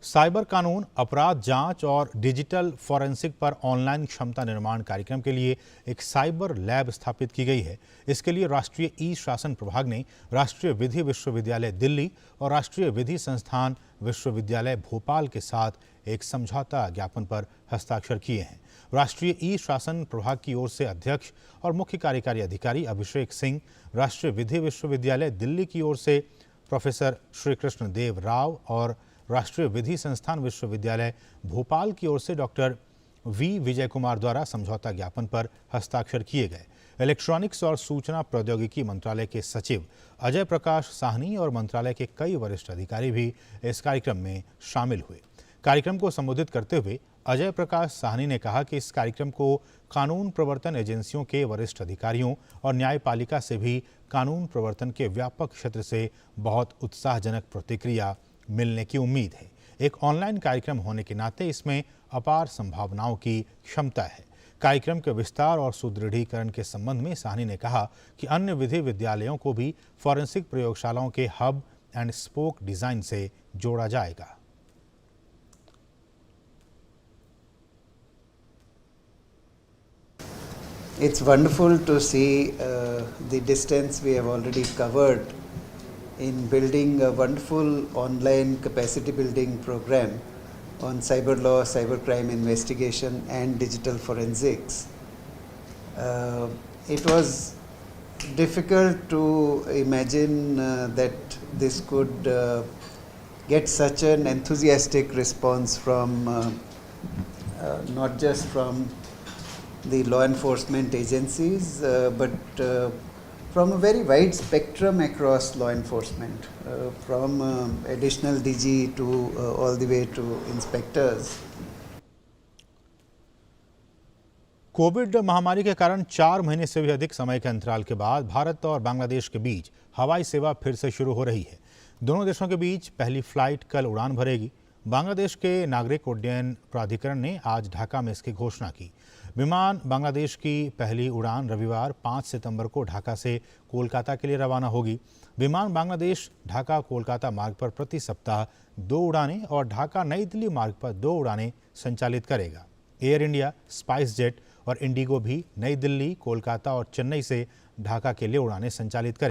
Cyber कानून, अपराध जांच और डिजिटल फॉरेंसिक पर ऑनलाइन क्षमता निर्माण कार्यक्रम के लिए एक साइबर लैब स्थापित की गई है। इसके लिए राष्ट्रीय ई शासन प्रभाग ने राष्ट्रीय विधि विश्वविद्यालय दिल्ली और राष्ट्रीय विधि संस्थान विश्वविद्यालय भोपाल के साथ एक समझौता ज्ञापन पर हस्ताक्षर किए हैं। राष्ट्रीय ई शासन प्रभाग की ओर से अध्यक्ष और मुख्य कार्यकारी अधिकारी अभिषेक सिंह, राष्ट्रीय विधि विश्वविद्यालय दिल्ली की ओर से प्रोफेसर श्री कृष्ण देव राव और राष्ट्रीय विधि संस्थान विश्वविद्यालय भोपाल की ओर से डॉक्टर वी विजय कुमार द्वारा समझौता ज्ञापन पर हस्ताक्षर किए गए। इलेक्ट्रॉनिक्स और सूचना प्रौद्योगिकी मंत्रालय के सचिव अजय प्रकाश साहनी और मंत्रालय के कई वरिष्ठ अधिकारी भी इस कार्यक्रम में शामिल हुए। कार्यक्रम को संबोधित करते हुए अजय प्रकाश साहनी ने कहा कि इस कार्यक्रम को कानून प्रवर्तन एजेंसियों के वरिष्ठ अधिकारियों और न्यायपालिका से भी कानून प्रवर्तन के व्यापक क्षेत्र से बहुत उत्साहजनक प्रतिक्रिया मिलने की उम्मीद है। एक ऑनलाइन कार्यक्रम होने के नाते इसमें अपार संभावनाओं की क्षमता है। कार्यक्रम के विस्तार और सुदृढ़ीकरण के संबंध में साहनी ने कहा कि अन्य विधि विद्यालयों को भी फॉरेंसिक प्रयोगशालाओं के हब एंड स्पोक डिजाइन से जोड़ा जाएगा। It's wonderful to see the distance we have already covered in building a wonderful online capacity building program on cyber law, cybercrime investigation and digital forensics. It was difficult to imagine that this could get such an enthusiastic response from not just from the law enforcement agencies, but from a very wide spectrum across law enforcement, from additional DG to all the way to inspectors. Covid महामारी के कारण 4 महीने से भी अधिक समय के अंतराल के बाद भारत और बांग्लादेश के बीच हवाई सेवा फिर से शुरू हो रही है। दोनों देशों के बीच पहली फ्लाइट कल उड़ान भरेगी। बांग्लादेश के नागरिक उड्डयन प्राधिकरण ने आज ढाका में इसकी घोषणा की। विमान बांग्लादेश की पहली उड़ान रविवार 5 सितंबर को ढाका से कोलकाता के लिए रवाना होगी। विमान बांग्लादेश ढाका कोलकाता मार्ग पर प्रति सप्ताह 2 उड़ानें और ढाका नई दिल्ली मार्ग पर 2 उड़ानें संचालित करेगा। एयर इंडिया, स्पाइस जेट और इंडिगो भी नई दिल्ली, कोलकाता और चेन्नई से ढाका के लिए उड़ानें संचालित करेंगे।